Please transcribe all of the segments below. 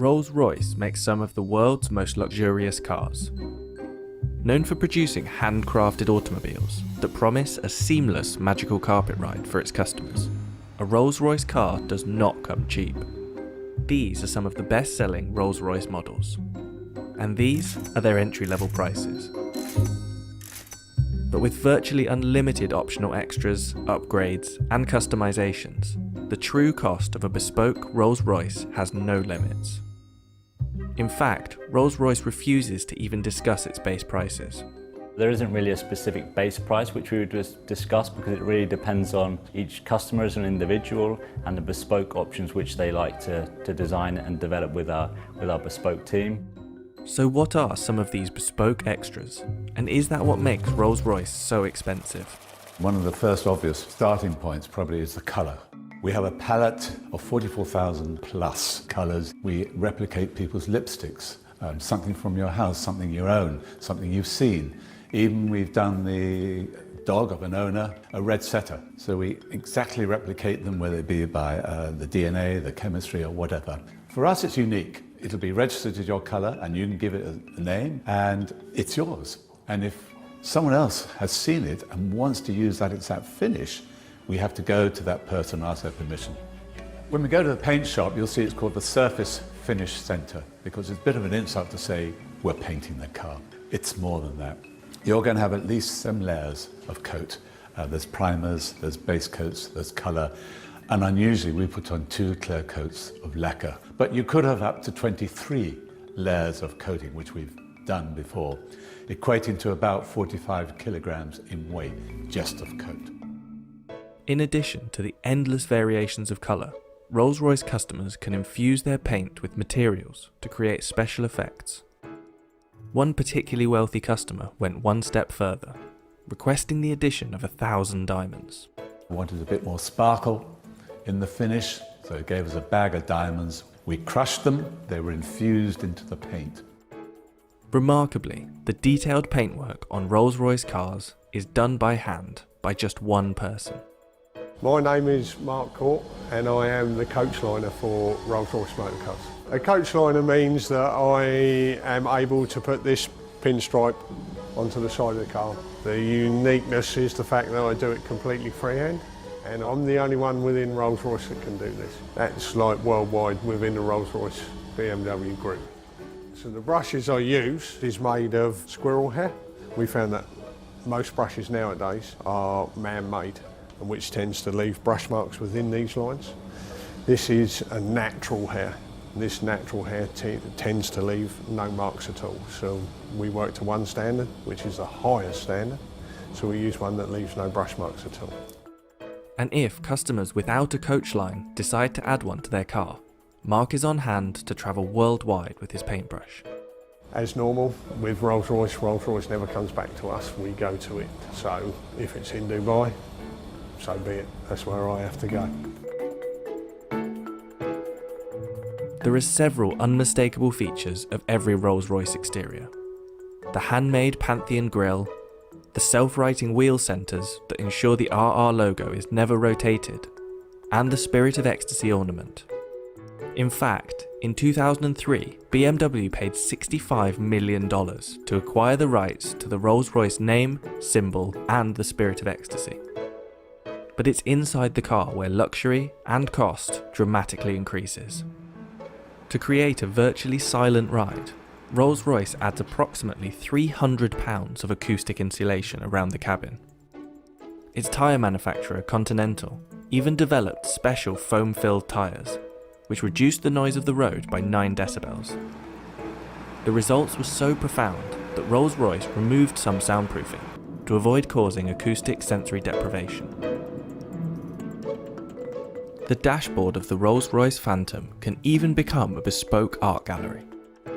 Rolls-Royce makes some of the world's most luxurious cars. Known for producing handcrafted automobiles that promise a seamless magical carpet ride for its customers, a Rolls-Royce car does not come cheap. These are some of the best-selling Rolls-Royce models, and these are their entry-level prices. But with virtually unlimited optional extras, upgrades, and customizations, the true cost of a bespoke Rolls-Royce has no limits. In fact, Rolls-Royce refuses to even discuss its base prices. There isn't really a specific base price which we would just discuss, because it really depends on each customer as an individual and the bespoke options which they like to design and develop with our bespoke team. So what are some of these bespoke extras, and is that what makes Rolls-Royce so expensive? One of the first obvious starting points probably is the colour. We have a palette of 44,000 plus colours. We replicate people's lipsticks, something from your house, something you own, something you've seen. Even we've done the dog of an owner, a red setter. So we exactly replicate them, whether it be by the DNA, the chemistry, or whatever. For us, it's unique. It'll be registered as your colour, and you can give it a name, and it's yours. And if someone else has seen it and wants to use that exact finish, we have to go to that person and ask their permission. When we go to the paint shop, you'll see it's called the Surface Finish Centre, because it's a bit of an insult to say we're painting the car. It's more than that. You're going to have at least some layers of coat. There's primers, there's base coats, there's colour, and unusually we put on 2 clear coats of lacquer. But you could have up to 23 layers of coating, which we've done before, equating to about 45 kilograms in weight just of coat. In addition to the endless variations of colour, Rolls-Royce customers can infuse their paint with materials to create special effects. One particularly wealthy customer went one step further, requesting the addition of 1,000 diamonds. We wanted a bit more sparkle in the finish, so it gave us a bag of diamonds. We crushed them, they were infused into the paint. Remarkably, the detailed paintwork on Rolls-Royce cars is done by hand by just one person. My name is Mark Court, and I am the coach liner for Rolls-Royce Motor Cars. A coach liner means that I am able to put this pinstripe onto the side of the car. The uniqueness is the fact that I do it completely freehand, and I'm the only one within Rolls-Royce that can do this. That's like worldwide within the Rolls-Royce BMW group. So the brushes I use is made of squirrel hair. We found that most brushes nowadays are man-made, and which tends to leave brush marks within these lines. This is a natural hair. This natural hair tends to leave no marks at all. So we work to one standard, which is the highest standard. So we use one that leaves no brush marks at all. And if customers without a coach line decide to add one to their car, Mark is on hand to travel worldwide with his paintbrush. As normal with Rolls-Royce, Rolls-Royce never comes back to us, we go to it. So if it's in Dubai, so be it, that's where I have to go. There are several unmistakable features of every Rolls-Royce exterior. The handmade Pantheon grille, the self-righting wheel centres that ensure the RR logo is never rotated, and the Spirit of Ecstasy ornament. In fact, in 2003, BMW paid $65 million to acquire the rights to the Rolls-Royce name, symbol, and the Spirit of Ecstasy. But it's inside the car where luxury and cost dramatically increases. To create a virtually silent ride, Rolls-Royce adds approximately £300 of acoustic insulation around the cabin. Its tyre manufacturer, Continental, even developed special foam-filled tyres, which reduced the noise of the road by 9 decibels. The results were so profound that Rolls-Royce removed some soundproofing to avoid causing acoustic sensory deprivation. The dashboard of the Rolls-Royce Phantom can even become a bespoke art gallery.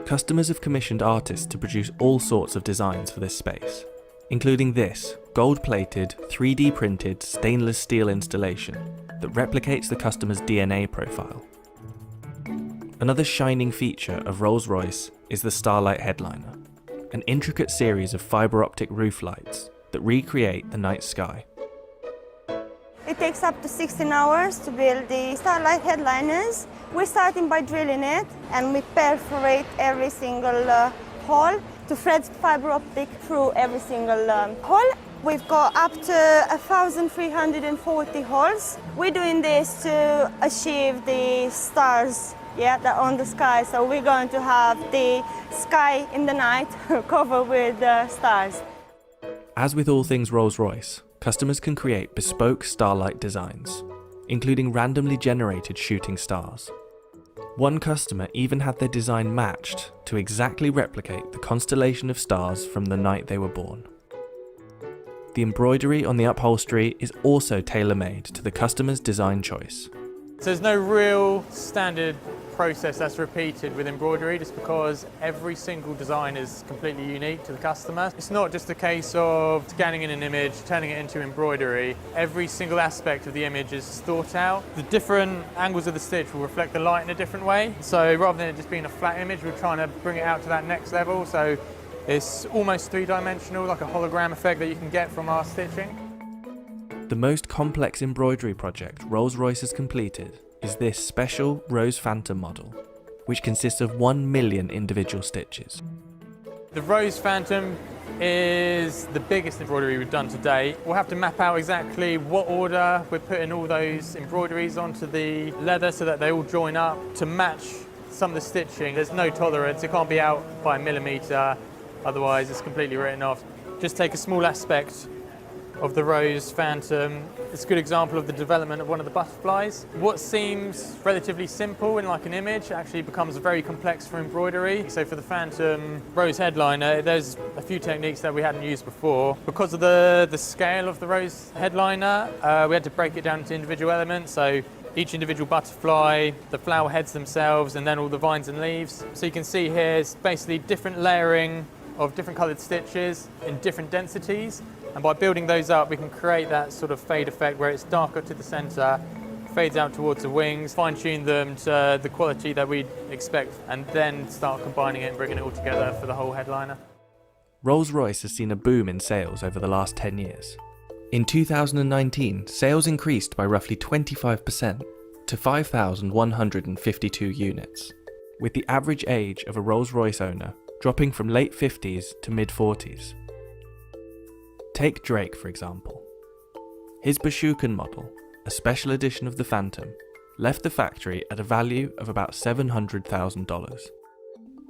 Customers have commissioned artists to produce all sorts of designs for this space, including this gold-plated, 3D printed stainless steel installation that replicates the customer's DNA profile. Another shining feature of Rolls-Royce is the Starlight headliner, an intricate series of fibre optic roof lights that recreate the night sky. It takes up to 16 hours to build the Starlight headliners. We're starting by drilling it, and we perforate every single hole to thread fiber optic through every single hole. We've got up to 1,340 holes. We're doing this to achieve the stars, that are on the sky. So we're going to have the sky in the night covered with stars. As with all things Rolls-Royce, customers can create bespoke starlight designs, including randomly generated shooting stars. One customer even had their design matched to exactly replicate the constellation of stars from the night they were born. The embroidery on the upholstery is also tailor-made to the customer's design choice. So there's no real standard process that's repeated with embroidery, just because every single design is completely unique to the customer. It's not just a case of scanning in an image, turning it into embroidery. Every single aspect of the image is thought out. The different angles of the stitch will reflect the light in a different way. So rather than it just being a flat image, we're trying to bring it out to that next level. So it's almost three-dimensional, like a hologram effect that you can get from our stitching. The most complex embroidery project Rolls-Royce has completed is this special Rose Phantom model, which consists of 1 million individual stitches. The Rose Phantom is the biggest embroidery we've done to date. We'll have to map out exactly what order we're putting all those embroideries onto the leather so that they all join up to match some of the stitching. There's no tolerance, it can't be out by a millimetre, otherwise it's completely written off. Just take a small aspect of the Rose Phantom. It's a good example of the development of one of the butterflies. What seems relatively simple in like an image actually becomes very complex for embroidery. So for the Phantom Rose headliner, there's a few techniques that we hadn't used before. Because of the scale of the Rose headliner, we had to break it down into individual elements. So each individual butterfly, the flower heads themselves, and then all the vines and leaves. So you can see here it's basically different layering of different coloured stitches in different densities. And by building those up, we can create that sort of fade effect where it's darker to the centre, fades out towards the wings, fine-tune them to the quality that we'd expect, and then start combining it and bringing it all together for the whole headliner. Rolls-Royce has seen a boom in sales over the last 10 years. In 2019, sales increased by roughly 25% to 5,152 units, with the average age of a Rolls-Royce owner dropping from late 50s to mid-40s. Take Drake, for example. His Bashukan model, a special edition of the Phantom, left the factory at a value of about $700,000.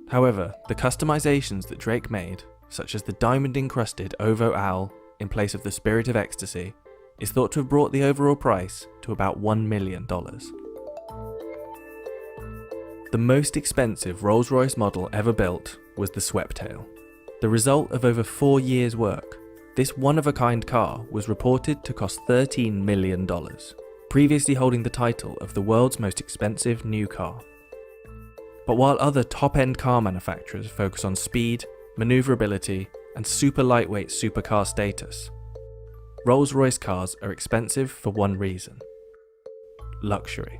However, the customizations that Drake made, such as the diamond-encrusted Ovo Owl in place of the Spirit of Ecstasy, is thought to have brought the overall price to about $1 million. The most expensive Rolls-Royce model ever built was the Sweptail. The result of over 4 years' work, this one-of-a-kind car was reported to cost $13 million, previously holding the title of the world's most expensive new car. But while other top-end car manufacturers focus on speed, maneuverability, and super lightweight supercar status, Rolls-Royce cars are expensive for one reason: luxury.